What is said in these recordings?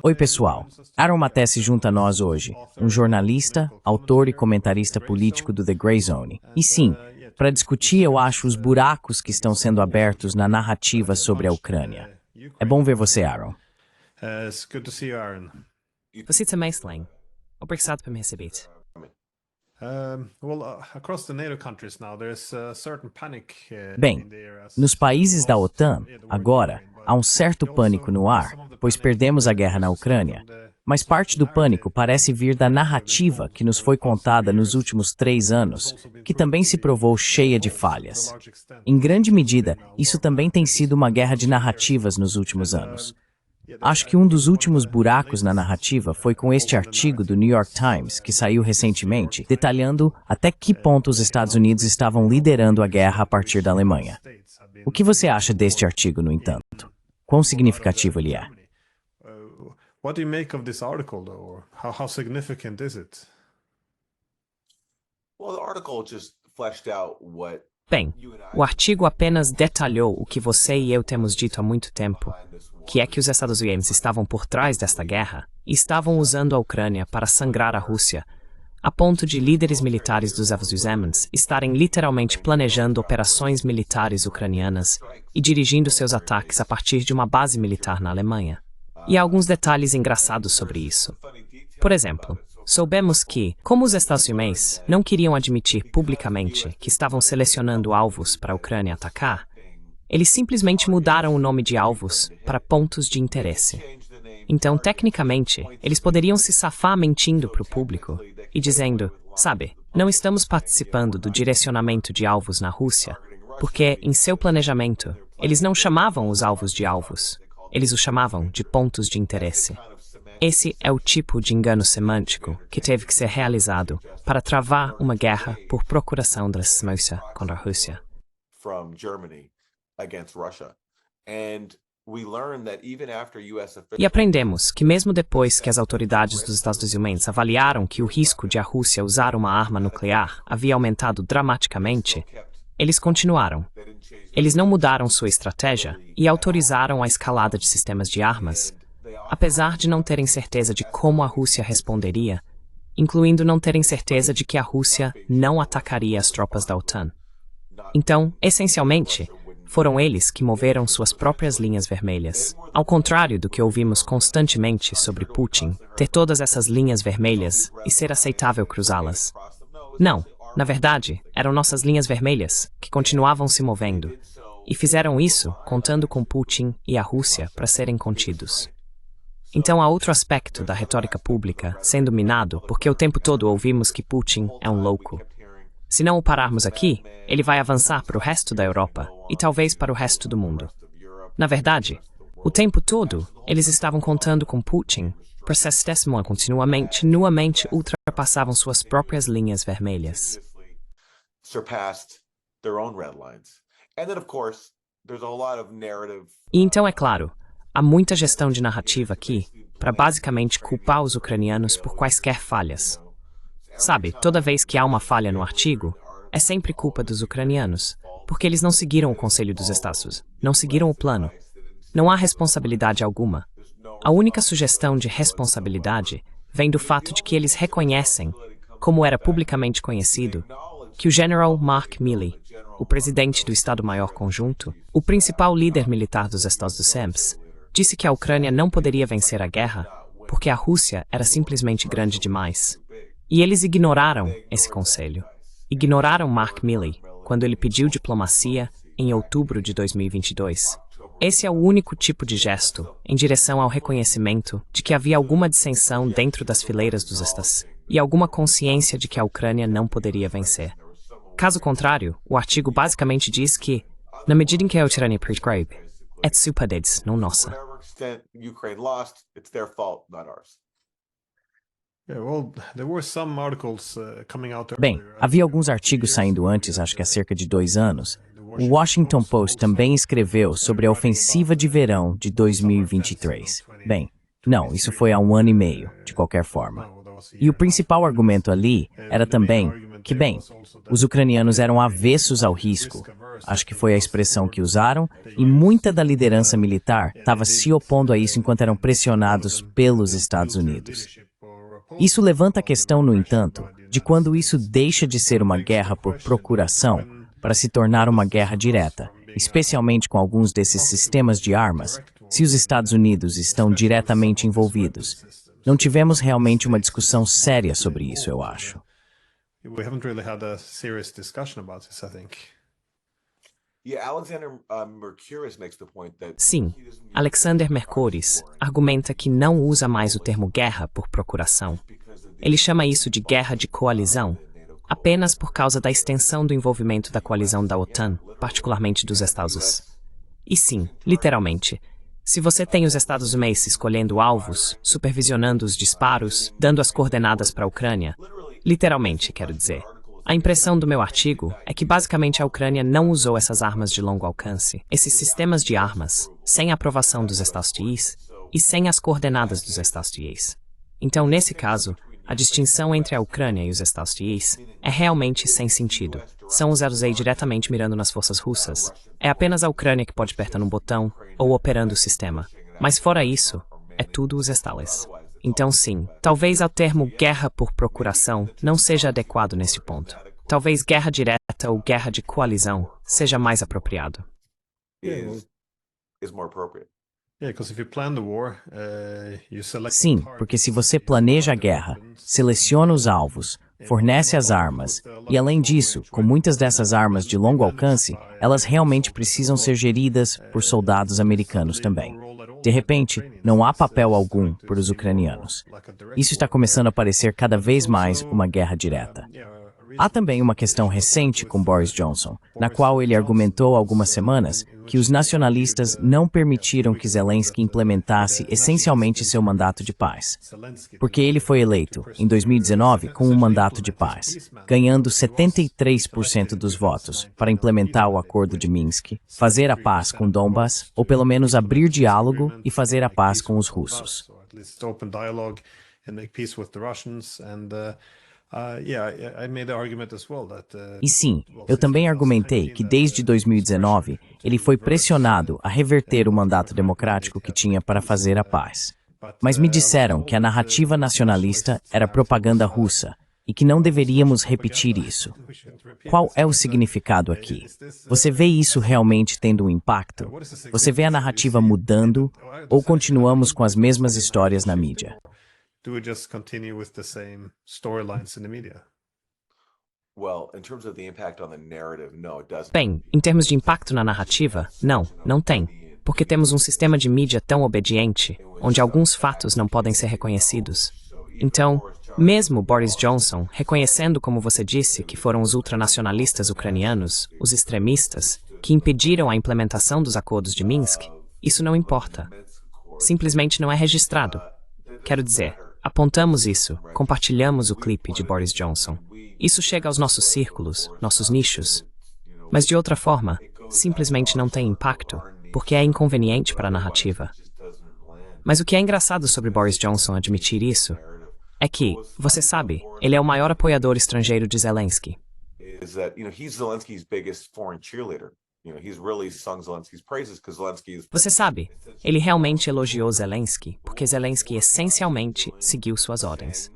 Oi, pessoal. Aaron Maté se junta a nós hoje, um jornalista, autor e comentarista político do The Grey Zone. E sim, para discutir, eu acho, os buracos que estão sendo abertos na narrativa sobre a Ucrânia. É bom ver você, Aaron. Você também, Slang. Obrigado por me receber. Bem, nos países da OTAN, agora, há um certo pânico no ar, pois perdemos a guerra na Ucrânia. Mas parte do pânico parece vir da narrativa que nos foi contada nos últimos 3 anos, que também se provou cheia de falhas. Em grande medida, isso também tem sido uma guerra de narrativas nos últimos anos. Acho que um dos últimos buracos na narrativa foi com este artigo do New York Times, que saiu recentemente, detalhando até que ponto os Estados Unidos estavam liderando a guerra a partir da Alemanha. O que você acha deste artigo, no entanto? Quão significativo ele é? What do you make of this article, though? How significant is it? Well, the article just fleshed out what Bem, o artigo apenas detalhou o que você e eu temos dito há muito tempo, que é que os Estados Unidos estavam por trás desta guerra e estavam usando a Ucrânia para sangrar a Rússia, a ponto de líderes militares dos Estados Unidos estarem literalmente planejando operações militares ucranianas e dirigindo seus ataques a partir de uma base militar na Alemanha. E há alguns detalhes engraçados sobre isso. Por exemplo, soubemos que, como os Estados Unidos não queriam admitir publicamente que estavam selecionando alvos para a Ucrânia atacar, eles simplesmente mudaram o nome de alvos para pontos de interesse. Então, tecnicamente, eles poderiam se safar mentindo para o público e dizendo, sabe, não estamos participando do direcionamento de alvos na Rússia, porque, em seu planejamento, eles não chamavam os alvos de alvos, eles os chamavam de pontos de interesse. Esse é o tipo de engano semântico que teve que ser realizado para travar uma guerra por procuração da Rússia contra a Rússia. E aprendemos que mesmo depois que as autoridades dos Estados Unidos avaliaram que o risco de a Rússia usar uma arma nuclear havia aumentado dramaticamente, eles continuaram. Eles não mudaram sua estratégia e autorizaram a escalada de sistemas de armas, apesar de não terem certeza de como a Rússia responderia, incluindo não terem certeza de que a Rússia não atacaria as tropas da OTAN. Então, essencialmente, foram eles que moveram suas próprias linhas vermelhas. Ao contrário do que ouvimos constantemente sobre Putin, ter todas essas linhas vermelhas e ser aceitável cruzá-las. Não. Na verdade, eram nossas linhas vermelhas, que continuavam se movendo, e fizeram isso contando com Putin e a Rússia para serem contidos. Então há outro aspecto da retórica pública sendo minado porque o tempo todo ouvimos que Putin é um louco. Se não o pararmos aqui, ele vai avançar para o resto da Europa e talvez para o resto do mundo. Na verdade, o tempo todo, eles estavam contando com Putin, processo testemunho continuamente, nuamente ultrapassavam suas próprias linhas vermelhas. E então, é claro, há muita gestão de narrativa aqui para basicamente culpar os ucranianos por quaisquer falhas. Sabe, toda vez que há uma falha no artigo, é sempre culpa dos ucranianos, porque eles não seguiram o Conselho dos Estados, não seguiram o plano. Não há responsabilidade alguma. A única sugestão de responsabilidade vem do fato de que eles reconhecem, como era publicamente conhecido, que o General Mark Milley, o presidente do Estado-Maior Conjunto, o principal líder militar dos Estados Unidos, disse que a Ucrânia não poderia vencer a guerra porque a Rússia era simplesmente grande demais. E eles ignoraram esse conselho. Ignoraram Mark Milley quando ele pediu diplomacia em outubro de 2022. Esse é o único tipo de gesto em direção ao reconhecimento de que havia alguma dissensão dentro das fileiras dos Estados e alguma consciência de que a Ucrânia não poderia vencer. Caso contrário, o artigo basicamente diz que, na medida em que a Ucrânia perde, é culpa deles, não nossa. Bem, havia alguns artigos saindo antes, acho que há cerca de 2 anos. O Washington Post também escreveu sobre a ofensiva de verão de 2023. Bem, não, isso foi há 1 ano e meio, de qualquer forma. E o principal argumento ali era também, que, bem, os ucranianos eram avessos ao risco, acho que foi a expressão que usaram, e muita da liderança militar estava se opondo a isso enquanto eram pressionados pelos Estados Unidos. Isso levanta a questão, no entanto, de quando isso deixa de ser uma guerra por procuração para se tornar uma guerra direta, especialmente com alguns desses sistemas de armas, se os Estados Unidos estão diretamente envolvidos. Não tivemos realmente uma discussão séria sobre isso, eu acho. We haven't really had a serious discussion about this, I think. Sim, Alexander Mercouris argumenta que não usa mais o termo guerra por procuração. Ele chama isso de guerra de coalizão, apenas por causa da extensão do envolvimento da coalizão da OTAN, particularmente dos Estados Unidos. E sim, literalmente, se você tem os Estados Unidos escolhendo alvos, supervisionando os disparos, dando as coordenadas para a Ucrânia, literalmente, quero dizer. A impressão do meu artigo é que basicamente a Ucrânia não usou essas armas de longo alcance, esses sistemas de armas, sem a aprovação dos Estados Unidos e sem as coordenadas dos Estados Unidos. Então, nesse caso, a distinção entre a Ucrânia e os Estados Unidos é realmente sem sentido. São os Estados diretamente mirando nas forças russas. É apenas a Ucrânia que pode apertar um botão ou operando o sistema. Mas fora isso, é tudo os Estados. Então sim, talvez o termo guerra por procuração não seja adequado nesse ponto. Talvez guerra direta ou guerra de coalizão seja mais apropriado. Sim, porque se você planeja a guerra, seleciona os alvos, fornece as armas, e além disso, com muitas dessas armas de longo alcance, elas realmente precisam ser geridas por soldados americanos também. De repente, não há papel algum para os ucranianos. Isso está começando a parecer cada vez mais uma guerra direta. Há também uma questão recente com Boris Johnson, na qual ele argumentou há algumas semanas que os nacionalistas não permitiram que Zelensky implementasse essencialmente seu mandato de paz. Porque ele foi eleito, em 2019, com um mandato de paz, ganhando 73% dos votos para implementar o Acordo de Minsk, fazer a paz com Donbass, ou pelo menos abrir diálogo e fazer a paz com os russos. E sim, eu também argumentei que desde 2019 ele foi pressionado a reverter o mandato democrático que tinha para fazer a paz. Mas me disseram que a narrativa nacionalista era propaganda russa e que não deveríamos repetir isso. Qual é o significado aqui? Você vê isso realmente tendo um impacto? Você vê a narrativa mudando ou continuamos com as mesmas histórias na mídia? Do we just continue with the same storylines in the media? Bem, em termos de impacto na narrativa, não tem. Porque temos um sistema de mídia tão obediente, onde alguns fatos não podem ser reconhecidos. Então, mesmo Boris Johnson, reconhecendo, como você disse, que foram os ultranacionalistas ucranianos, os extremistas, que impediram a implementação dos acordos de Minsk, isso não importa. Simplesmente não é registrado. Quero dizer, apontamos isso, compartilhamos o clipe de Boris Johnson. Isso chega aos nossos círculos, nossos nichos. Mas de outra forma, simplesmente não tem impacto, porque é inconveniente para a narrativa. Mas o que é engraçado sobre Boris Johnson admitir isso é que, você sabe, ele é o maior apoiador estrangeiro de Zelensky. Você sabe, ele realmente elogiou Zelensky, porque Zelensky essencialmente seguiu suas ordens.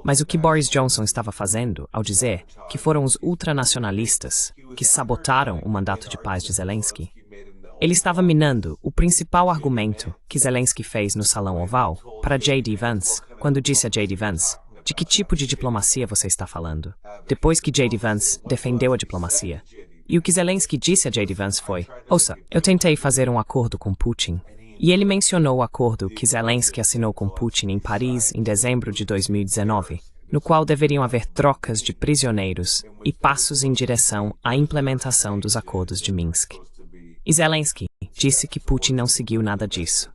Mas o que Boris Johnson estava fazendo ao dizer que foram os ultranacionalistas que sabotaram o mandato de paz de Zelensky, ele estava minando o principal argumento que Zelensky fez no Salão Oval para J.D. Vance, quando disse a J.D. Vance, de que tipo de diplomacia você está falando? Depois que J.D. Vance defendeu a diplomacia. E o que Zelensky disse a J.D. Vance foi, ouça, eu tentei fazer um acordo com Putin. E ele mencionou o acordo que Zelensky assinou com Putin em Paris em dezembro de 2019, no qual deveriam haver trocas de prisioneiros e passos em direção à implementação dos acordos de Minsk. E Zelensky disse que Putin não seguiu nada disso.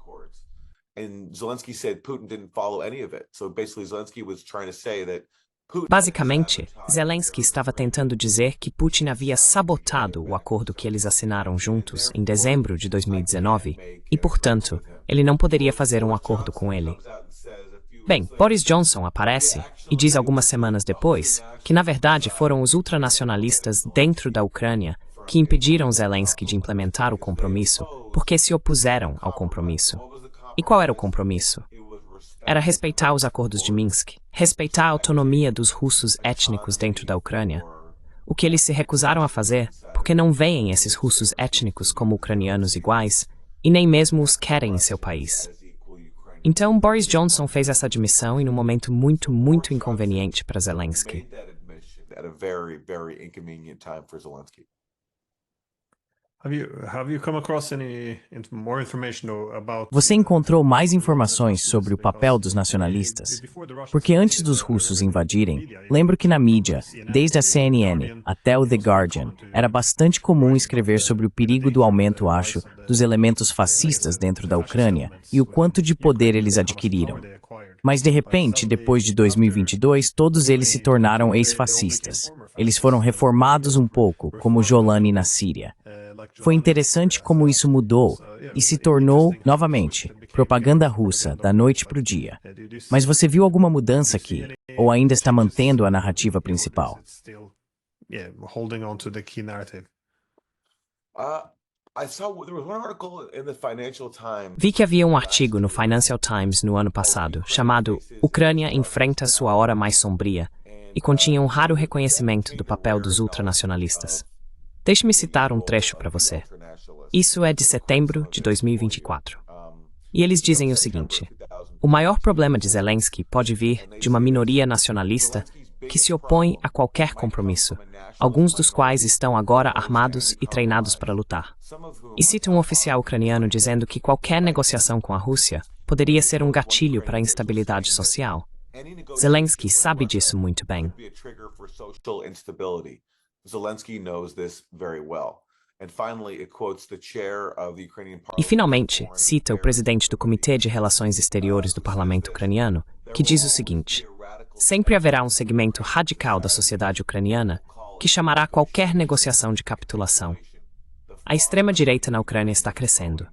Basicamente, Zelensky estava tentando dizer que Putin havia sabotado o acordo que eles assinaram juntos em dezembro de 2019 e, portanto, ele não poderia fazer um acordo com ele. Bem, Boris Johnson aparece e diz algumas semanas depois que, na verdade, foram os ultranacionalistas dentro da Ucrânia que impediram Zelensky de implementar o compromisso porque se opuseram ao compromisso. E qual era o compromisso? Era respeitar os acordos de Minsk, respeitar a autonomia dos russos étnicos dentro da Ucrânia. O que eles se recusaram a fazer porque não veem esses russos étnicos como ucranianos iguais e nem mesmo os querem em seu país. Então, Boris Johnson fez essa admissão em um momento muito inconveniente para Zelensky. Você encontrou mais informações sobre o papel dos nacionalistas? Porque antes dos russos invadirem, lembro que na mídia, desde a CNN até o The Guardian, era bastante comum escrever sobre o perigo do aumento, dos elementos fascistas dentro da Ucrânia e o quanto de poder eles adquiriram. Mas de repente, depois de 2022, todos eles se tornaram ex-fascistas. Eles foram reformados um pouco, como Jolani na Síria. Foi interessante como isso mudou e se tornou, novamente, propaganda russa da noite para o dia. Mas você viu alguma mudança aqui? Ou ainda está mantendo a narrativa principal? Vi que havia um artigo no Financial Times no ano passado, chamado Ucrânia enfrenta sua hora mais sombria, e continha um raro reconhecimento do papel dos ultranacionalistas. Deixe-me citar um trecho para você. Isso é de setembro de 2024. E eles dizem o seguinte: o maior problema de Zelensky pode vir de uma minoria nacionalista que se opõe a qualquer compromisso, alguns dos quais estão agora armados e treinados para lutar. E cita um oficial ucraniano dizendo que qualquer negociação com a Rússia poderia ser um gatilho para a instabilidade social. Zelensky sabe disso muito bem. E finalmente, cita o presidente do Comitê de Relações Exteriores do Parlamento Ucraniano, que diz o seguinte: sempre haverá um segmento radical da sociedade ucraniana que chamará qualquer negociação de capitulação. A extrema-direita na Ucrânia está crescendo.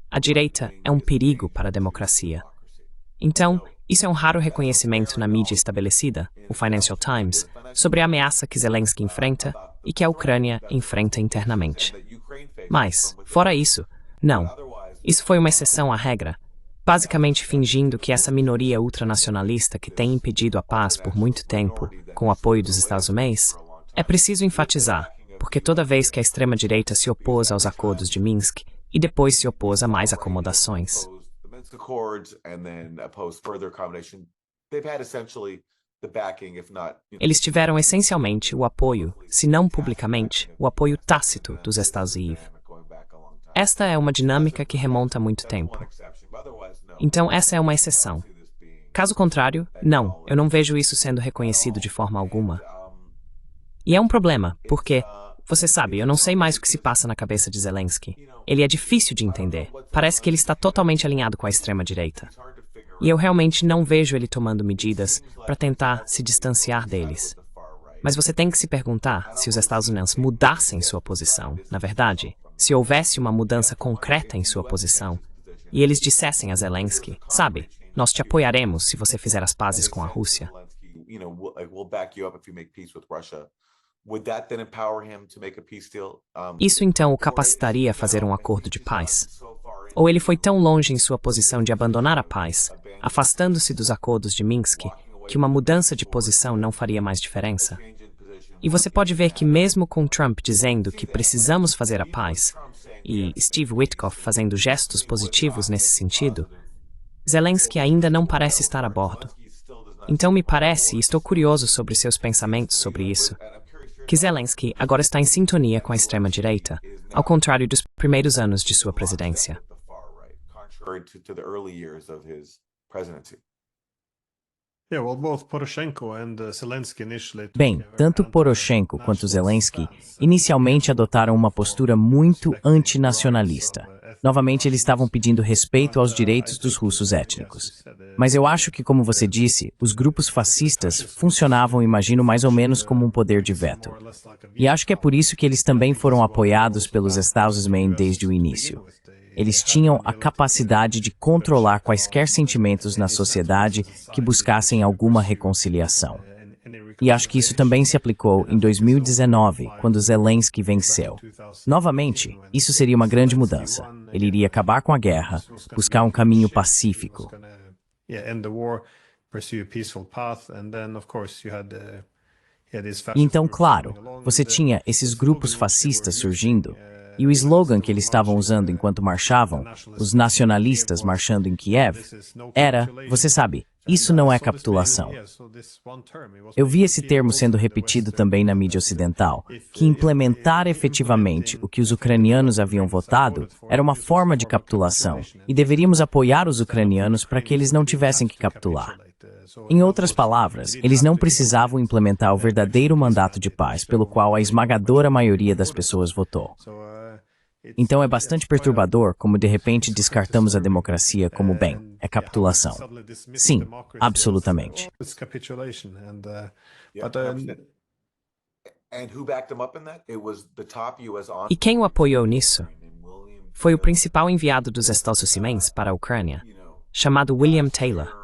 A direita é um perigo para a democracia. Então, isso é um raro reconhecimento na mídia estabelecida, o Financial Times, sobre a ameaça que Zelensky enfrenta e que a Ucrânia enfrenta internamente. Mas, fora isso, não. Isso foi uma exceção à regra, basicamente fingindo que essa minoria ultranacionalista que tem impedido a paz por muito tempo, com o apoio dos Estados Unidos, é preciso enfatizar, porque toda vez que a extrema-direita se opôs aos acordos de Minsk e depois se opôs a mais acomodações. Eles tiveram essencialmente o apoio, se não publicamente, o apoio tácito dos Estados Unidos. Esta é uma dinâmica que remonta a muito tempo. Então essa é uma exceção. Caso contrário, não, eu não vejo isso sendo reconhecido de forma alguma. E é um problema, porque, você sabe, eu não sei mais o que se passa na cabeça de Zelensky. Ele é difícil de entender. Parece que ele está totalmente alinhado com a extrema-direita. E eu realmente não vejo ele tomando medidas para tentar se distanciar deles. Mas você tem que se perguntar se os Estados Unidos mudassem sua posição, na verdade, se houvesse uma mudança concreta em sua posição, e eles dissessem a Zelensky, sabe, nós te apoiaremos se você fizer as pazes com a Rússia. Isso então o capacitaria a fazer um acordo de paz? Ou ele foi tão longe em sua posição de abandonar a paz, afastando-se dos acordos de Minsk, que uma mudança de posição não faria mais diferença? E você pode ver que mesmo com Trump dizendo que precisamos fazer a paz, e Steve Witkoff fazendo gestos positivos nesse sentido, Zelensky ainda não parece estar a bordo. Então me parece, e estou curioso sobre seus pensamentos sobre isso, que Zelensky agora está em sintonia com a extrema-direita, ao contrário dos primeiros anos de sua presidência. Bem, tanto Poroshenko quanto Zelensky inicialmente adotaram uma postura muito antinacionalista. Novamente, eles estavam pedindo respeito aos direitos dos russos étnicos. Mas eu acho que, como você disse, os grupos fascistas funcionavam, imagino, mais ou menos como um poder de veto. E acho que é por isso que eles também foram apoiados pelos Estados Unidos desde o início. eles tinham a capacidade de controlar quaisquer sentimentos na sociedade que buscassem alguma reconciliação. E acho que isso também se aplicou em 2019, quando Zelensky venceu. Novamente, isso seria uma grande mudança. Ele iria acabar com a guerra, buscar um caminho pacífico. E então, claro, você tinha esses grupos fascistas surgindo, e o slogan que eles estavam usando enquanto marchavam, os nacionalistas marchando em Kiev, era, você sabe, isso não é capitulação. Eu vi esse termo sendo repetido também na mídia ocidental, que implementar efetivamente o que os ucranianos haviam votado era uma forma de capitulação, e deveríamos apoiar os ucranianos para que eles não tivessem que capitular. Em outras palavras, eles não precisavam implementar o verdadeiro mandato de paz pelo qual a esmagadora maioria das pessoas votou. Então é bastante perturbador como de repente descartamos a democracia como bem, é capitulação. Sim, absolutamente. E quem o apoiou nisso? Foi o principal enviado dos Estados Unidos para a Ucrânia, chamado William Taylor.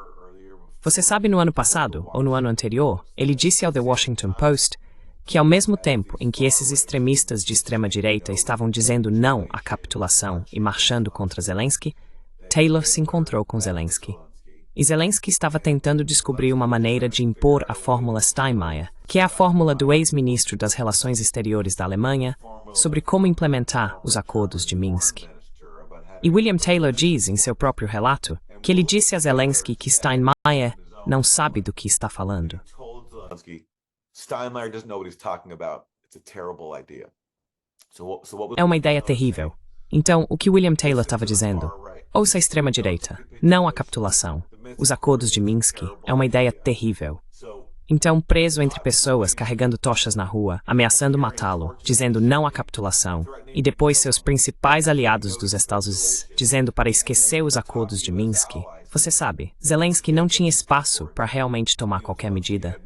Você sabe, no ano passado, ou no ano anterior, ele disse ao The Washington Post que ao mesmo tempo em que esses extremistas de extrema-direita estavam dizendo não à capitulação e marchando contra Zelensky, Taylor se encontrou com Zelensky. E Zelensky estava tentando descobrir uma maneira de impor a fórmula Steinmeier, que é a fórmula do ex-ministro das Relações Exteriores da Alemanha, sobre como implementar os acordos de Minsk. E William Taylor diz em seu próprio relato que ele disse a Zelensky que Steinmeier não sabe do que está falando. É uma ideia terrível. Então, o que William Taylor estava dizendo? Ouça a extrema-direita. Não a capitulação. Os acordos de Minsk é uma ideia terrível. Então, preso entre pessoas carregando tochas na rua, ameaçando matá-lo, dizendo não à capitulação, e depois seus principais aliados dos Estados Unidos dizendo para esquecer os acordos de Minsk, você sabe, Zelensky não tinha espaço para realmente tomar qualquer medida.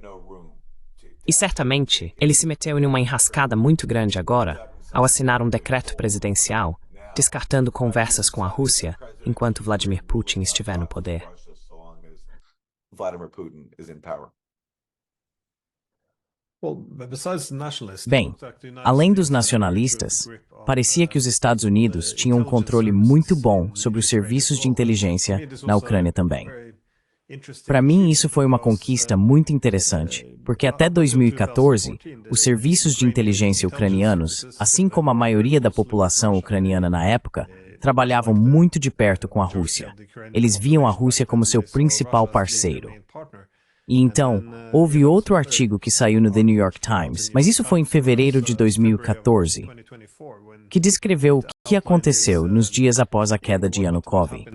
E certamente, ele se meteu em uma enrascada muito grande agora, ao assinar um decreto presidencial, descartando conversas com a Rússia, enquanto Vladimir Putin estiver no poder. Bem, além dos nacionalistas, parecia que os Estados Unidos tinham um controle muito bom sobre os serviços de inteligência na Ucrânia também. Para mim, isso foi uma conquista muito interessante, porque até 2014, os serviços de inteligência ucranianos, assim como a maioria da população ucraniana na época, trabalhavam muito de perto com a Rússia. Eles viam a Rússia como seu principal parceiro. E então, houve outro artigo que saiu no The New York Times, mas isso foi em fevereiro de 2014, que descreveu o que aconteceu nos dias após a queda de Yanukovych.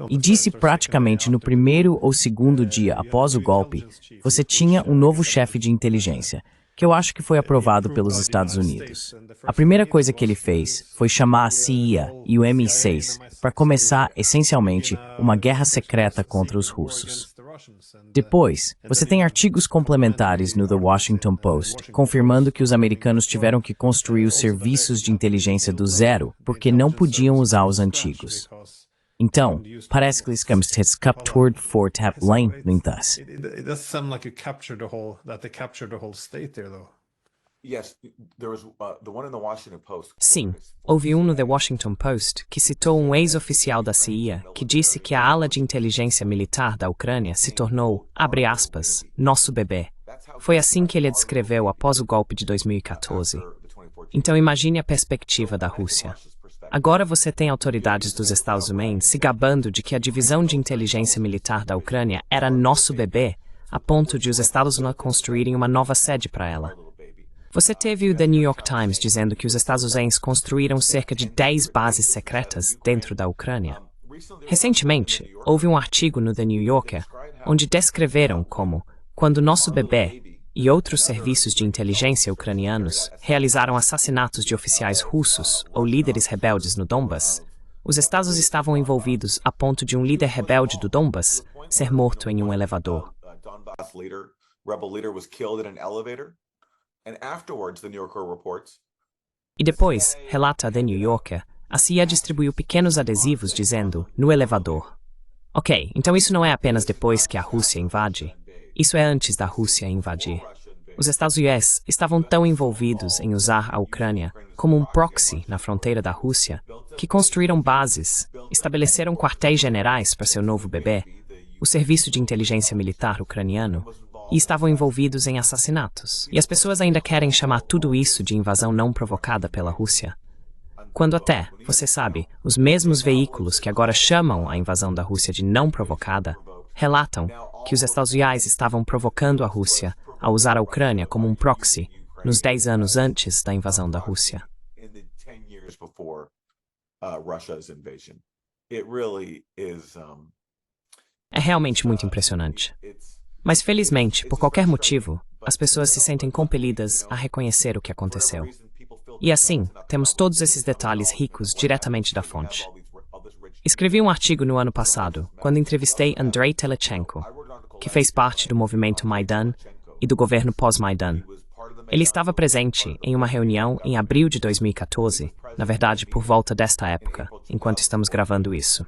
E disse praticamente no primeiro ou segundo dia após o golpe, você tinha um novo chefe de inteligência, que eu acho que foi aprovado pelos Estados Unidos. A primeira coisa que ele fez foi chamar a CIA e o MI6 para começar, essencialmente, uma guerra secreta contra os russos. Depois, você tem artigos complementares no The Washington Post, confirmando que os americanos tiveram que construir os serviços de inteligência do zero, porque não podiam usar os antigos. Então, parece que eles captured Fort Abilene, no entanto. Sim, houve um no The Washington Post que citou um ex-oficial da CIA que disse que a ala de inteligência militar da Ucrânia se tornou, abre aspas, nosso bebê. Foi assim que ele a descreveu após o golpe de 2014. Então imagine a perspectiva da Rússia. Agora você tem autoridades dos Estados Unidos se gabando de que a divisão de inteligência militar da Ucrânia era nosso bebê, a ponto de os Estados Unidos construírem uma nova sede para ela. Você teve o The New York Times dizendo que os Estados Unidos construíram cerca de 10 bases secretas dentro da Ucrânia. Recentemente, houve um artigo no The New Yorker onde descreveram como, quando nosso bebê e outros serviços de inteligência ucranianos realizaram assassinatos de oficiais russos ou líderes rebeldes no Donbas, os Estados estavam envolvidos a ponto de um líder rebelde do Donbas ser morto em um elevador. E depois, relata The New Yorker, a CIA distribuiu pequenos adesivos dizendo, no elevador. Ok, então isso não é apenas depois que a Rússia invade. Isso é antes da Rússia invadir. Os Estados Unidos estavam tão envolvidos em usar a Ucrânia como um proxy na fronteira da Rússia que construíram bases, estabeleceram quartéis generais para seu novo bebê, o Serviço de Inteligência Militar ucraniano, e estavam envolvidos em assassinatos. E as pessoas ainda querem chamar tudo isso de invasão não provocada pela Rússia. Quando até, você sabe, os mesmos veículos que agora chamam a invasão da Rússia de não provocada, relatam que os Estados Unidos estavam provocando a Rússia a usar a Ucrânia como um proxy nos 10 anos antes da invasão da Rússia. É realmente muito impressionante. Mas felizmente, por qualquer motivo, as pessoas se sentem compelidas a reconhecer o que aconteceu. E assim, temos todos esses detalhes ricos diretamente da fonte. Escrevi um artigo no ano passado, quando entrevistei Andrei Telechenko, que fez parte do movimento Maidan e do governo pós-Maidan. Ele estava presente em uma reunião em abril de 2014, na verdade, por volta desta época, enquanto estamos gravando isso.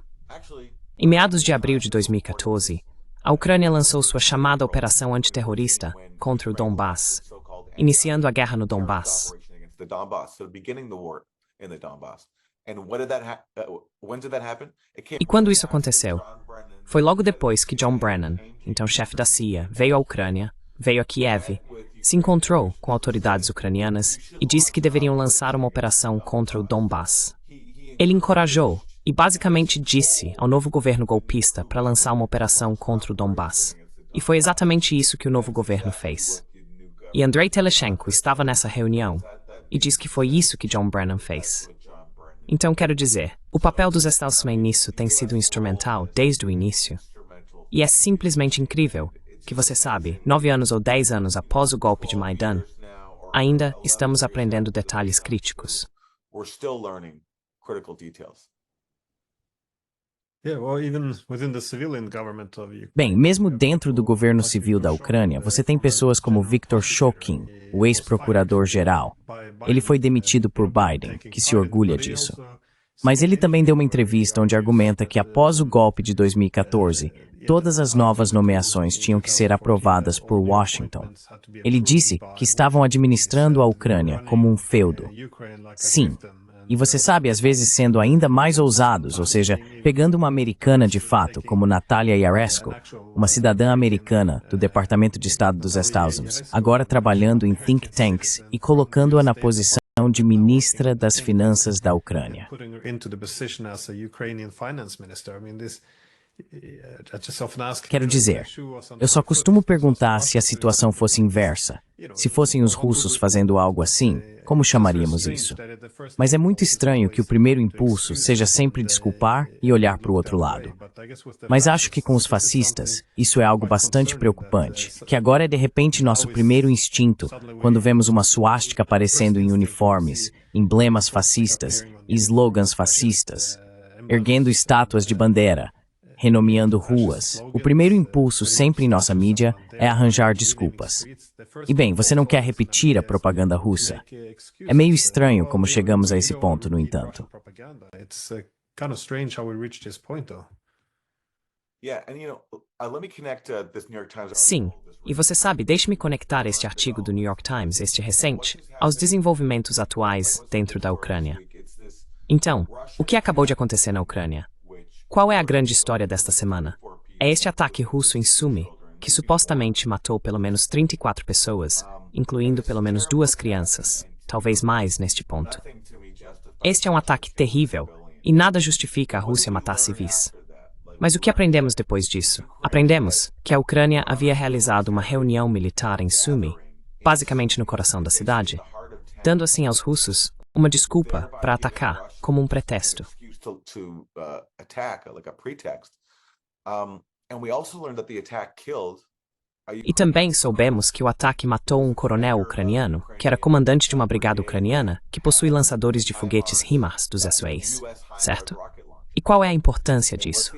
Em meados de abril de 2014, a Ucrânia lançou sua chamada Operação Antiterrorista contra o Donbass, iniciando a guerra no Donbass. E quando isso aconteceu? Foi logo depois que John Brennan, então chefe da CIA, veio à Ucrânia, veio a Kiev, se encontrou com autoridades ucranianas e disse que deveriam lançar uma operação contra o Donbass. Ele encorajou e basicamente disse ao novo governo golpista para lançar uma operação contra o Donbass. E foi exatamente isso que o novo governo fez. E Andrei Telechenko estava nessa reunião e diz que foi isso que John Brennan fez. Então, quero dizer, o papel dos Estados Unidos nisso tem sido instrumental desde o início. E é simplesmente incrível que, você sabe, 9 anos ou 10 anos após o golpe de Maidan, ainda estamos aprendendo detalhes críticos. Bem, mesmo dentro do governo civil da Ucrânia, você tem pessoas como Viktor Shokin, o ex-procurador-geral. Ele foi demitido por Biden, que se orgulha disso. Mas ele também deu uma entrevista onde argumenta que após o golpe de 2014, todas as novas nomeações tinham que ser aprovadas por Washington. Ele disse que estavam administrando a Ucrânia como um feudo. Sim. E você sabe, às vezes sendo ainda mais ousados, ou seja, pegando uma americana de fato, como Natalia Yaresko, uma cidadã americana do Departamento de Estado dos Estados Unidos, agora trabalhando em think tanks e colocando-a na posição de ministra das Finanças da Ucrânia. Quero dizer, eu só costumo perguntar se a situação fosse inversa. Se fossem os russos fazendo algo assim, como chamaríamos isso? Mas é muito estranho que o primeiro impulso seja sempre desculpar e olhar para o outro lado. Mas acho que com os fascistas, isso é algo bastante preocupante, que agora é de repente nosso primeiro instinto, quando vemos uma suástica aparecendo em uniformes, emblemas fascistas e slogans fascistas, erguendo estátuas de bandeira, renomeando ruas. O primeiro impulso sempre em nossa mídia é arranjar desculpas. E bem, você não quer repetir a propaganda russa. É meio estranho como chegamos a esse ponto, no entanto. Sim, e você sabe, deixe-me conectar este artigo do New York Times, este recente, aos desenvolvimentos atuais dentro da Ucrânia. Então, o que acabou de acontecer na Ucrânia? Qual é a grande história desta semana? É este ataque russo em Sumy, que supostamente matou pelo menos 34 pessoas, incluindo pelo menos 2 crianças, talvez mais neste ponto. Este é um ataque terrível, e nada justifica a Rússia matar civis. Mas o que aprendemos depois disso? Aprendemos que a Ucrânia havia realizado uma reunião militar em Sumy, basicamente no coração da cidade, dando assim aos russos uma desculpa para atacar, como um pretexto. E também soubemos que o ataque matou um coronel ucraniano, que era comandante de uma brigada ucraniana, que possui lançadores de foguetes HIMARS dos SUAs, certo? E qual é a importância disso?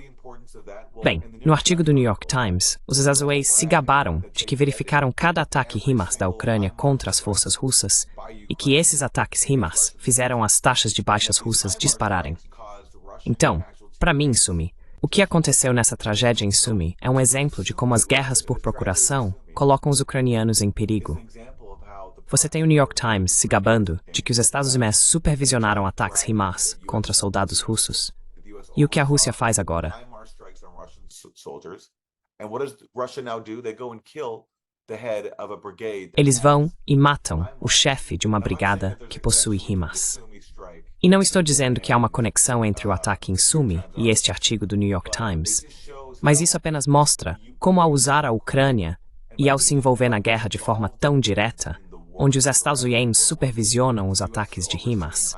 Bem, no artigo do New York Times, os Azazoais se gabaram de que verificaram cada ataque HIMARS da Ucrânia contra as forças russas e que esses ataques HIMARS fizeram as taxas de baixas russas dispararem. Então, para mim, Sumi, o que aconteceu nessa tragédia em Sumi é um exemplo de como as guerras por procuração colocam os ucranianos em perigo. Você tem o New York Times se gabando de que os Estados Unidos supervisionaram ataques HIMARS contra soldados russos. E o que a Rússia faz agora? Eles vão e matam o chefe de uma brigada que possui HIMARS. E não estou dizendo que há uma conexão entre o ataque em Sumi e este artigo do New York Times, mas isso apenas mostra como ao usar a Ucrânia e ao se envolver na guerra de forma tão direta, onde os Estados Unidos supervisionam os ataques de HIMARS,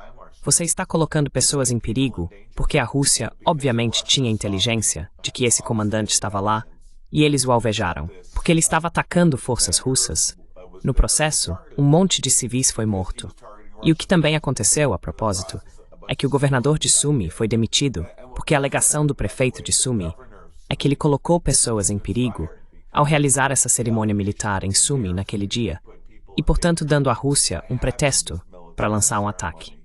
você está colocando pessoas em perigo porque a Rússia obviamente tinha inteligência de que esse comandante estava lá e eles o alvejaram, porque ele estava atacando forças russas. No processo, um monte de civis foi morto. E o que também aconteceu, a propósito, é que o governador de Sumi foi demitido porque a alegação do prefeito de Sumi é que ele colocou pessoas em perigo ao realizar essa cerimônia militar em Sumi naquele dia e, portanto, dando à Rússia um pretexto para lançar um ataque.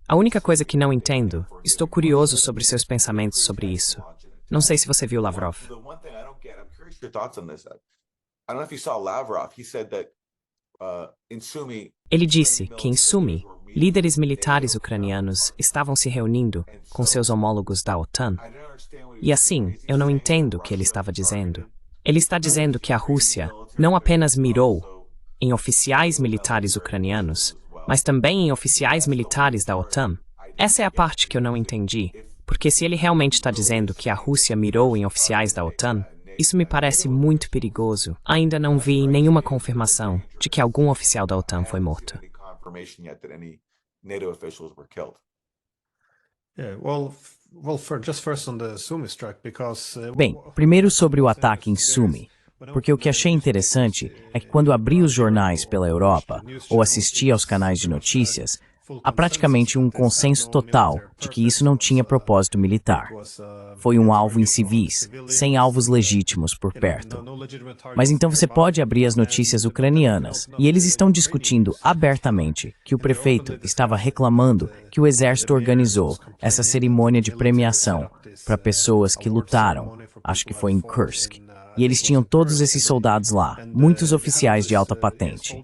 A única coisa que não entendo, estou curioso sobre seus pensamentos sobre isso. Não sei se você viu Lavrov. Ele disse que em Sumi, líderes militares ucranianos estavam se reunindo com seus homólogos da OTAN. E assim, eu não entendo o que ele estava dizendo. Ele está dizendo que a Rússia não apenas mirou em oficiais militares ucranianos, mas também em oficiais militares da OTAN. Essa é a parte que eu não entendi, porque se ele realmente está dizendo que a Rússia mirou em oficiais da OTAN, isso me parece muito perigoso. Ainda não vi nenhuma confirmação de que algum oficial da OTAN foi morto. Bem, primeiro sobre o ataque em Sumi, porque o que achei interessante é que quando abri os jornais pela Europa ou assisti aos canais de notícias, há praticamente um consenso total de que isso não tinha propósito militar. Foi um alvo em civis, sem alvos legítimos por perto. Mas então você pode abrir as notícias ucranianas, e eles estão discutindo abertamente que o prefeito estava reclamando que o exército organizou essa cerimônia de premiação para pessoas que lutaram, acho que foi em Kursk. E eles tinham todos esses soldados lá, muitos oficiais de alta patente.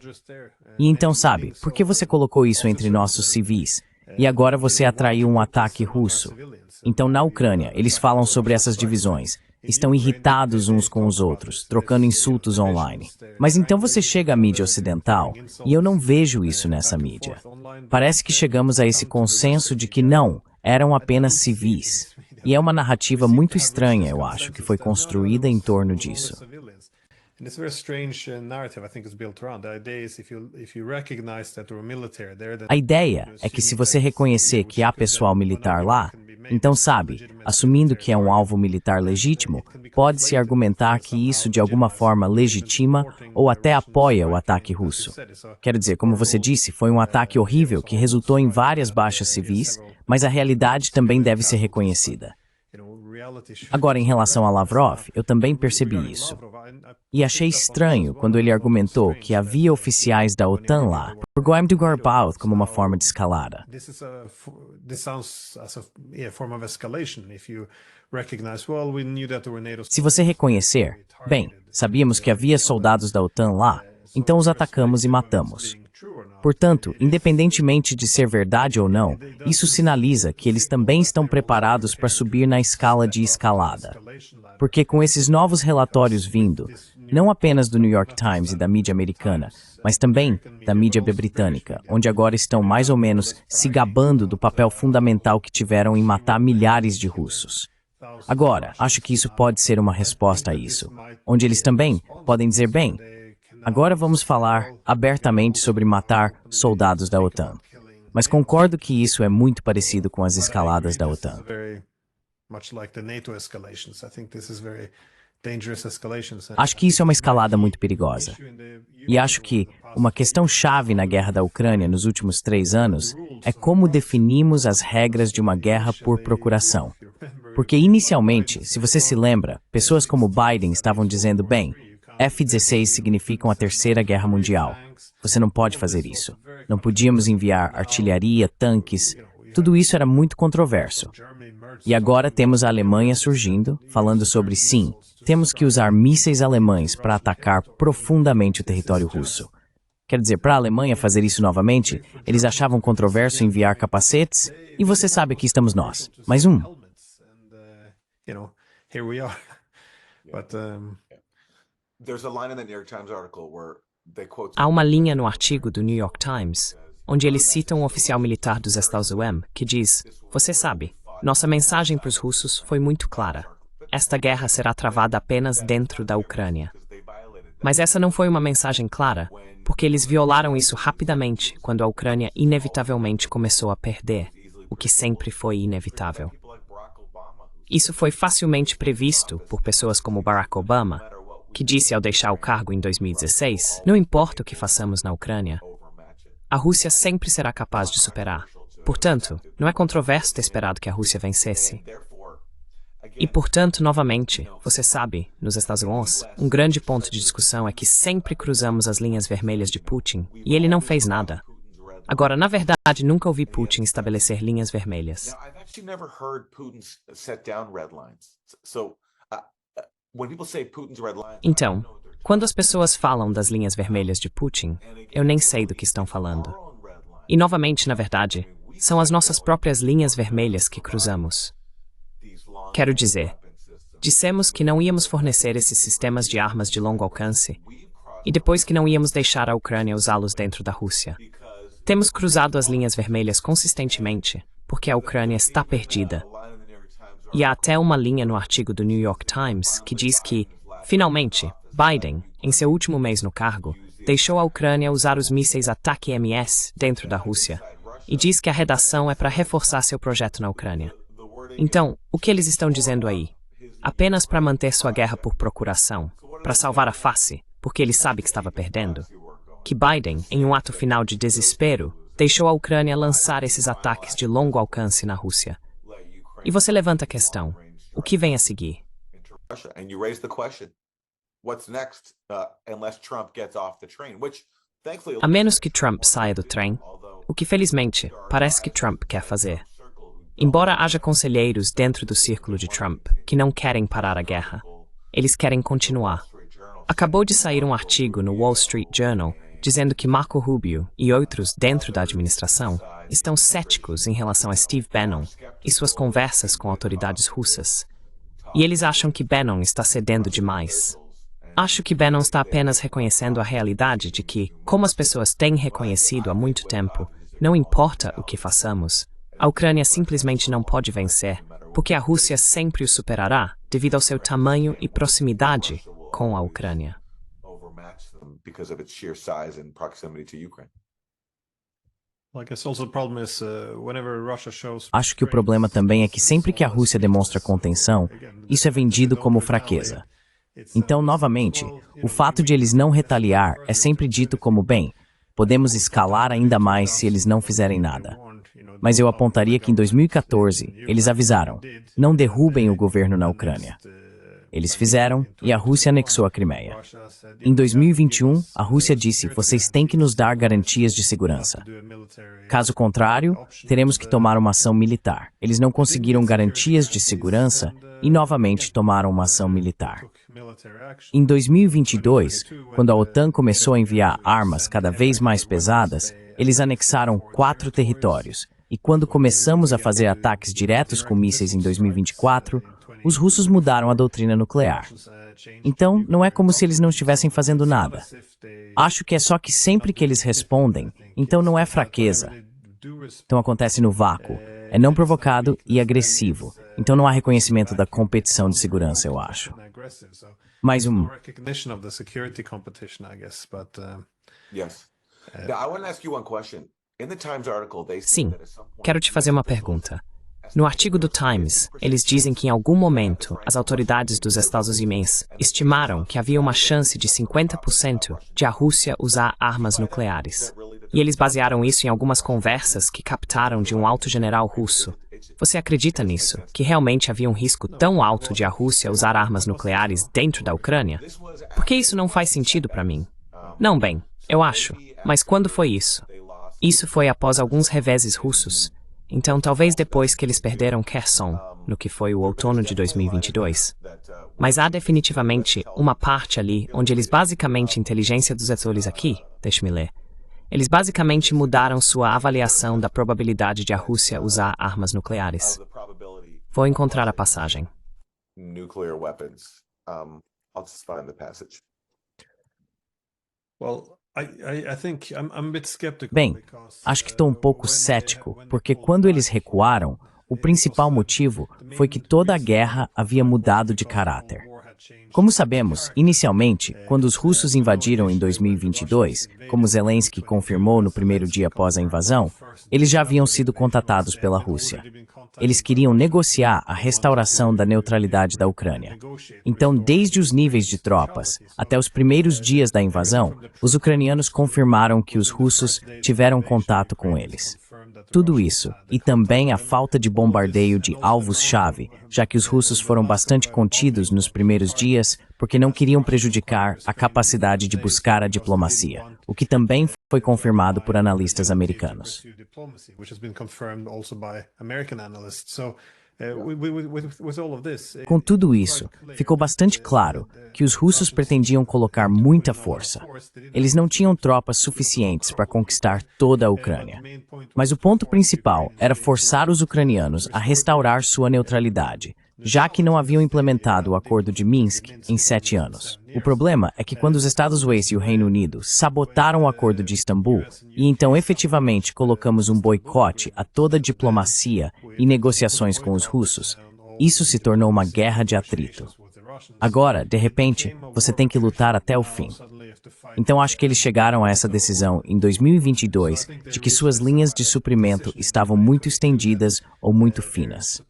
E então, sabe, por que você colocou isso entre nossos civis? E agora você atraiu um ataque russo. Então, na Ucrânia, eles falam sobre essas divisões. Estão irritados uns com os outros, trocando insultos online. Mas então você chega à mídia ocidental, e eu não vejo isso nessa mídia. Parece que chegamos a esse consenso de que não, eram apenas civis. E é uma narrativa muito estranha, eu acho, que foi construída em torno disso. A ideia é que se você reconhecer que há pessoal militar lá, então sabe, assumindo que é um alvo militar legítimo, pode-se argumentar que isso de alguma forma legitima ou até apoia o ataque russo. Quero dizer, como você disse, foi um ataque horrível que resultou em várias baixas civis, mas a realidade também deve ser reconhecida. Agora, em relação a Lavrov, eu também percebi isso. E achei estranho quando ele argumentou que havia oficiais da OTAN lá, por Guaimdu-Garbaud como uma forma de escalada. Se você reconhecer, bem, sabíamos que havia soldados da OTAN lá, então os atacamos e matamos. Portanto, independentemente de ser verdade ou não, isso sinaliza que eles também estão preparados para subir na escala de escalada. Porque com esses novos relatórios vindo, não apenas do New York Times e da mídia americana, mas também da mídia britânica, onde agora estão mais ou menos se gabando do papel fundamental que tiveram em matar milhares de russos. Agora, acho que isso pode ser uma resposta a isso, onde eles também podem dizer, bem, agora vamos falar abertamente sobre matar soldados da OTAN. Mas concordo que isso é muito parecido com as escaladas da OTAN. Acho que isso é uma escalada muito perigosa. E acho que uma questão chave na guerra da Ucrânia nos últimos 3 anos é como definimos as regras de uma guerra por procuração. Porque inicialmente, se você se lembra, pessoas como Biden estavam dizendo, bem, F-16 significam a Terceira Guerra Mundial. Você não pode fazer isso. Não podíamos enviar artilharia, tanques. Tudo isso era muito controverso. E agora temos a Alemanha surgindo, falando sobre sim, temos que usar mísseis alemães para atacar profundamente o território russo. Quer dizer, para a Alemanha fazer isso novamente, eles achavam controverso enviar capacetes, e você sabe que estamos nós. Mais um. Há uma linha no artigo do New York Times, onde eles citam um oficial militar dos Estados Unidos, que diz, você sabe, nossa mensagem para os russos foi muito clara. Esta guerra será travada apenas dentro da Ucrânia. Mas essa não foi uma mensagem clara, porque eles violaram isso rapidamente quando a Ucrânia inevitavelmente começou a perder, o que sempre foi inevitável. Isso foi facilmente previsto por pessoas como Barack Obama, que disse ao deixar o cargo em 2016, não importa o que façamos na Ucrânia, a Rússia sempre será capaz de superar. Portanto, não é controverso ter esperado que a Rússia vencesse. E, portanto, novamente, você sabe, nos Estados Unidos, um grande ponto de discussão é que sempre cruzamos as linhas vermelhas de Putin, e ele não fez nada. Agora, na verdade, nunca ouvi Putin estabelecer linhas vermelhas. Então, quando as pessoas falam das linhas vermelhas de Putin, eu nem sei do que estão falando. E, novamente, na verdade, são as nossas próprias linhas vermelhas que cruzamos. Quero dizer, dissemos que não íamos fornecer esses sistemas de armas de longo alcance, e depois que não íamos deixar a Ucrânia usá-los dentro da Rússia. Temos cruzado as linhas vermelhas consistentemente, porque a Ucrânia está perdida. E há até uma linha no artigo do New York Times que diz que, finalmente, Biden, em seu último mês no cargo, deixou a Ucrânia usar os mísseis Ataque-MS dentro da Rússia, e diz que a redação é para reforçar seu projeto na Ucrânia. Então, o que eles estão dizendo aí? Apenas para manter sua guerra por procuração, para salvar a face, porque ele sabe que estava perdendo? Que Biden, em um ato final de desespero, deixou a Ucrânia lançar esses ataques de longo alcance na Rússia. E você levanta a questão, o que vem a seguir? A menos que Trump saia do trem, o que felizmente parece que Trump quer fazer. Embora haja conselheiros dentro do círculo de Trump que não querem parar a guerra, eles querem continuar. Acabou de sair um artigo no Wall Street Journal dizendo que Marco Rubio e outros dentro da administração estão céticos em relação a Steve Bannon e suas conversas com autoridades russas. E eles acham que Bannon está cedendo demais. Acho que Bannon está apenas reconhecendo a realidade de que, como as pessoas têm reconhecido há muito tempo, não importa o que façamos, a Ucrânia simplesmente não pode vencer, porque a Rússia sempre o superará devido ao seu tamanho e proximidade com a Ucrânia. Acho que o problema também é que sempre que a Rússia demonstra contenção, isso é vendido como fraqueza. Então, novamente, o fato de eles não retaliar é sempre dito como, bem, podemos escalar ainda mais se eles não fizerem nada. Mas eu apontaria que em 2014, eles avisaram, não derrubem o governo na Ucrânia. Eles fizeram e a Rússia anexou a Crimeia. Em 2021, a Rússia disse, vocês têm que nos dar garantias de segurança. Caso contrário, teremos que tomar uma ação militar. Eles não conseguiram garantias de segurança e novamente tomaram uma ação militar. Em 2022, quando a OTAN começou a enviar armas cada vez mais pesadas, eles anexaram 4 territórios. E quando começamos a fazer ataques diretos com mísseis em 2024, os russos mudaram a doutrina nuclear. Então, não é como se eles não estivessem fazendo nada. Acho que é só que sempre que eles respondem, então não é fraqueza. Então acontece no vácuo. É não provocado e agressivo. Então não há reconhecimento da competição de segurança, eu acho. Mais um. Sim, quero te fazer uma pergunta. No artigo do Times, eles dizem que em algum momento as autoridades dos Estados Unidos estimaram que havia uma chance de 50% de a Rússia usar armas nucleares. E eles basearam isso em algumas conversas que captaram de um alto general russo, Você acredita nisso? Que realmente havia um risco tão alto de a Rússia usar armas nucleares dentro da Ucrânia? Porque isso não faz sentido para mim. Não, bem, eu acho. Mas quando foi isso? Isso foi após alguns reveses russos. Então, talvez depois que eles perderam Kherson, no que foi o outono de 2022. Mas há definitivamente uma parte ali onde eles basicamente, inteligência dos atores aqui, deixe-me ler, eles basicamente mudaram sua avaliação da probabilidade de a Rússia usar armas nucleares. Vou encontrar a passagem. Nuclear weapons. I'll just find the passage. Well, I think I'm a bit skeptical. Bem, acho que estou um pouco cético, porque quando eles recuaram, o principal motivo foi que toda a guerra havia mudado de caráter. Como sabemos, inicialmente, quando os russos invadiram em 2022, como Zelensky confirmou no primeiro dia após a invasão, eles já haviam sido contatados pela Rússia. Eles queriam negociar a restauração da neutralidade da Ucrânia. Então, desde os níveis de tropas até os primeiros dias da invasão, os ucranianos confirmaram que os russos tiveram contato com eles. Tudo isso, e também a falta de bombardeio de alvos-chave, já que os russos foram bastante contidos nos primeiros dias porque não queriam prejudicar a capacidade de buscar a diplomacia, o que também foi confirmado por analistas americanos. Com tudo isso, ficou bastante claro que os russos pretendiam colocar muita força. Eles não tinham tropas suficientes para conquistar toda a Ucrânia. Mas o ponto principal era forçar os ucranianos a restaurar sua neutralidade, já que não haviam implementado o Acordo de Minsk em 7 anos. O problema é que quando os Estados Unidos e o Reino Unido sabotaram o Acordo de Istambul, e então efetivamente colocamos um boicote a toda a diplomacia e negociações com os russos, isso se tornou uma guerra de atrito. Agora, de repente, você tem que lutar até o fim. Então acho que eles chegaram a essa decisão em 2022 de que suas linhas de suprimento estavam muito estendidas ou muito finas.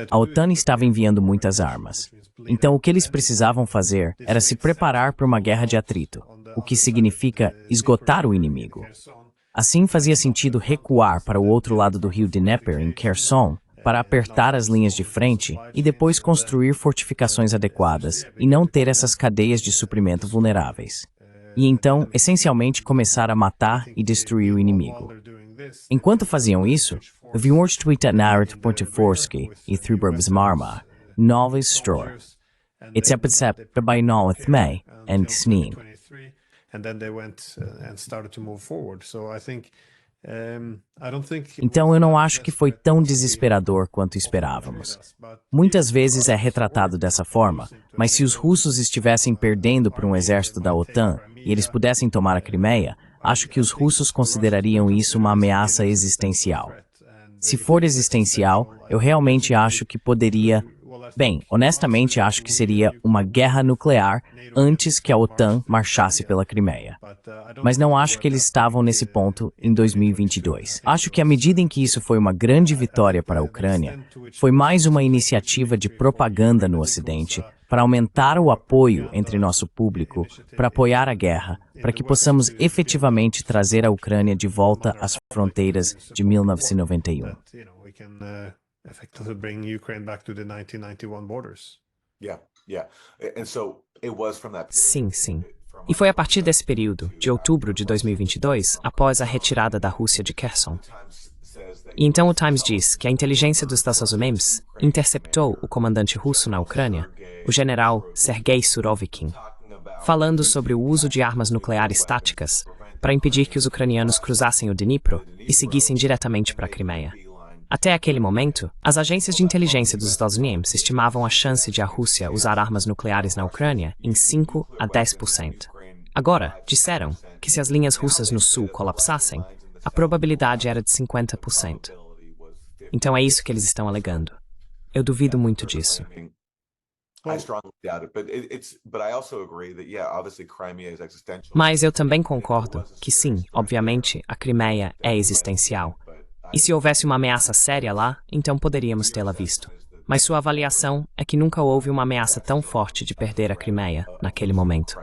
A OTAN estava enviando muitas armas. Então o que eles precisavam fazer era se preparar para uma guerra de atrito, o que significa esgotar o inimigo. Assim fazia sentido recuar para o outro lado do rio Dnieper, em Kherson, para apertar as linhas de frente e depois construir fortificações adequadas e não ter essas cadeias de suprimento vulneráveis. E então, essencialmente, começar a matar e destruir o inimigo. Enquanto faziam isso, wyłączcie Narod-Pontiforsky e Thribrzmarma, Nowy Stroj. It's episode by Nowy May and Snin. Então eu não acho que foi tão desesperador quanto esperávamos. Muitas vezes é retratado dessa forma, mas se os russos estivessem perdendo para um exército da OTAN e eles pudessem tomar a Crimeia, acho que os russos considerariam isso uma ameaça existencial. Se for existencial, eu realmente acho que poderia... Bem, honestamente acho que seria uma guerra nuclear antes que a OTAN marchasse pela Crimeia. Mas não acho que eles estavam nesse ponto em 2022. Acho que à medida em que isso foi uma grande vitória para a Ucrânia, foi mais uma iniciativa de propaganda no Ocidente para aumentar o apoio entre nosso público, para apoiar a guerra, para que possamos efetivamente trazer a Ucrânia de volta às fronteiras de 1991. Effectively bring Ukraine back to the 1991 borders. Sim, sim. E foi a partir desse período, de outubro de 2022, após a retirada da Rússia de Kherson. E então o Times diz que a inteligência dos Estados Unidos interceptou o comandante russo na Ucrânia, o general Sergei Surovikin, falando sobre o uso de armas nucleares táticas para impedir que os ucranianos cruzassem o Dnipro e seguissem diretamente para a Crimeia. Até aquele momento, as agências de inteligência dos Estados Unidos estimavam a chance de a Rússia usar armas nucleares na Ucrânia em 5 a 10%. Agora, disseram que se as linhas russas no sul colapsassem, a probabilidade era de 50%. Então é isso que eles estão alegando. Eu duvido muito disso. Mas eu também concordo que sim, obviamente, a Crimeia é existencial. E se houvesse uma ameaça séria lá, então poderíamos tê-la visto. Mas sua avaliação é que nunca houve uma ameaça tão forte de perder a Crimeia naquele momento.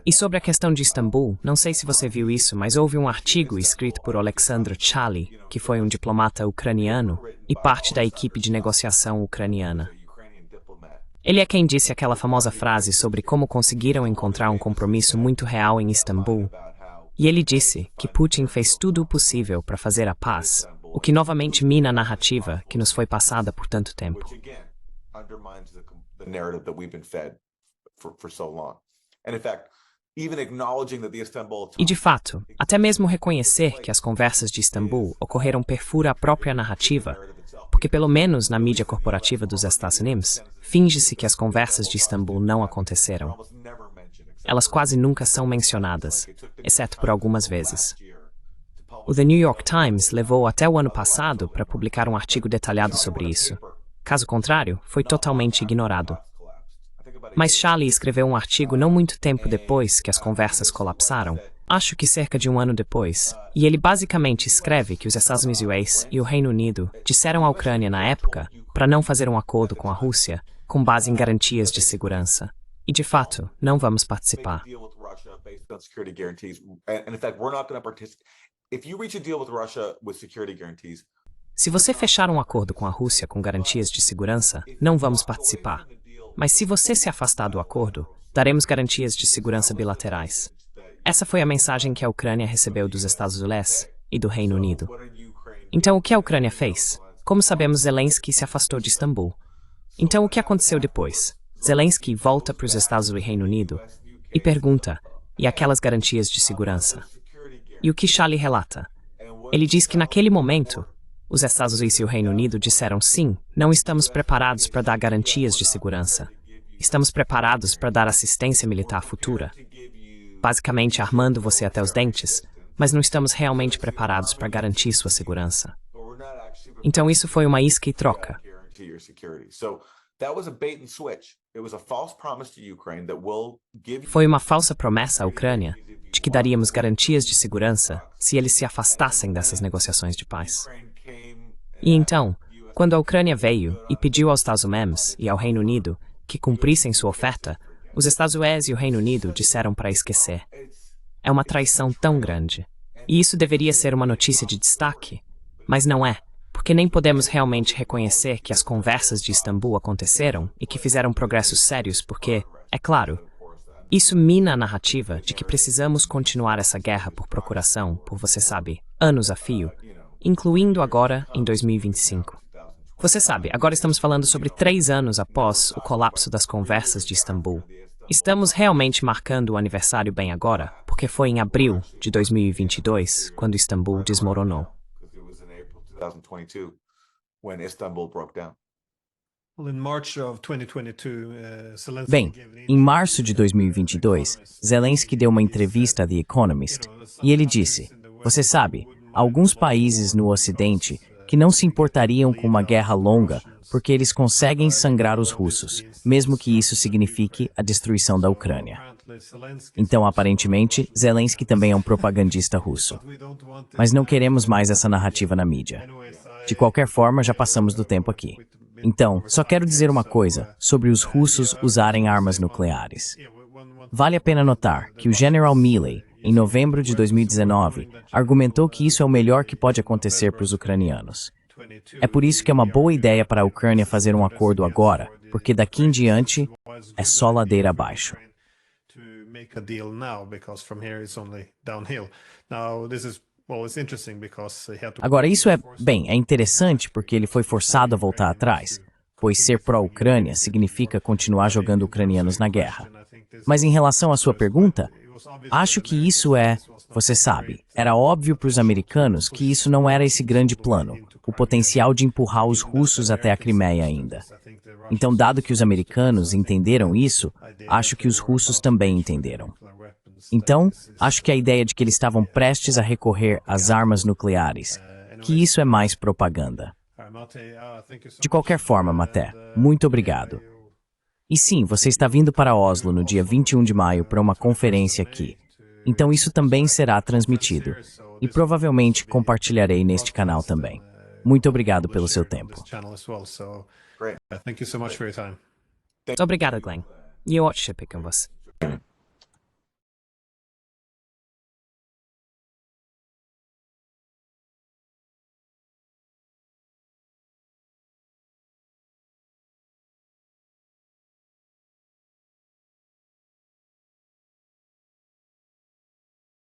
E sobre a questão de Istambul, não sei se você viu isso, mas houve um artigo escrito por Oleksandr Chaly, que foi um diplomata ucraniano e parte da equipe de negociação ucraniana. Ele é quem disse aquela famosa frase sobre como conseguiram encontrar um compromisso muito real em Istambul. E ele disse que Putin fez tudo o possível para fazer a paz, o que novamente mina a narrativa que nos foi passada por tanto tempo. E de fato, até mesmo reconhecer que as conversas de Istambul ocorreram perfura a própria narrativa, porque pelo menos na mídia corporativa dos Estados Unidos, finge-se que as conversas de Istambul não aconteceram. Elas quase nunca são mencionadas, exceto por algumas vezes. O The New York Times levou até o ano passado para publicar um artigo detalhado sobre isso. Caso contrário, foi totalmente ignorado. Mas Chaly escreveu um artigo não muito tempo depois que as conversas colapsaram, acho que cerca de um ano depois, e ele basicamente escreve que os Estados Unidos e o Reino Unido disseram à Ucrânia na época para não fazer um acordo com a Rússia com base em garantias de segurança. E de fato, não vamos participar. Se você fechar um acordo com a Rússia com garantias de segurança, não vamos participar. Mas se você se afastar do acordo, daremos garantias de segurança bilaterais. Essa foi a mensagem que a Ucrânia recebeu dos Estados Unidos e do Reino Unido. Então, o que a Ucrânia fez? Como sabemos, Zelensky se afastou de Istambul. Então, o que aconteceu depois? Zelensky volta para os Estados Unidos e Reino Unido e pergunta, e aquelas garantias de segurança? E o que Chaly relata? Ele diz que naquele momento, os Estados Unidos e o Reino Unido disseram sim, não estamos preparados para dar garantias de segurança. Estamos preparados para dar assistência militar futura. Basicamente armando você até os dentes, mas não estamos realmente preparados para garantir sua segurança. Então isso foi uma isca e troca. Foi uma falsa promessa à Ucrânia de que daríamos garantias de segurança se eles se afastassem dessas negociações de paz. E então, quando a Ucrânia veio e pediu aos Estados Unidos e ao Reino Unido que cumprissem sua oferta, os Estados Unidos e o Reino Unido disseram para esquecer. É uma traição tão grande. E isso deveria ser uma notícia de destaque, mas não é, porque nem podemos realmente reconhecer que as conversas de Istambul aconteceram e que fizeram progressos sérios porque, é claro, isso mina a narrativa de que precisamos continuar essa guerra por procuração, por você sabe, anos a fio, incluindo agora em 2025. Você sabe, agora estamos falando sobre 3 anos após o colapso das conversas de Istambul. Estamos realmente marcando o aniversário bem agora, porque foi em abril de 2022 quando Istambul desmoronou. Bem, em março de 2022, Zelensky deu uma entrevista a The Economist e ele disse, você sabe, alguns países no Ocidente que não se importariam com uma guerra longa porque eles conseguem sangrar os russos, mesmo que isso signifique a destruição da Ucrânia. Então, aparentemente, Zelensky também é um propagandista russo. Mas não queremos mais essa narrativa na mídia. De qualquer forma, já passamos do tempo aqui. Então, só quero dizer uma coisa sobre os russos usarem armas nucleares. Vale a pena notar que o General Milley, em novembro de 2019, argumentou que isso é o melhor que pode acontecer para os ucranianos. É por isso que é uma boa ideia para a Ucrânia fazer um acordo agora, porque daqui em diante é só ladeira abaixo. Agora, isso é interessante porque ele foi forçado a voltar atrás, pois ser pró-Ucrânia significa continuar jogando ucranianos na guerra. Mas em relação à sua pergunta, acho que isso você sabe, era óbvio para os americanos que isso não era esse grande plano, o potencial de empurrar os russos até a Crimeia ainda. Então, dado que os americanos entenderam isso, acho que os russos também entenderam. Então, acho que a ideia de que eles estavam prestes a recorrer às armas nucleares, que isso é mais propaganda. De qualquer forma, Maté, muito obrigado. E sim, você está vindo para Oslo no dia 21 de maio para uma conferência aqui. Então isso também será transmitido. E provavelmente compartilharei neste canal também. Muito obrigado pelo seu tempo. Muito obrigado, Glenn. E ótimo com você.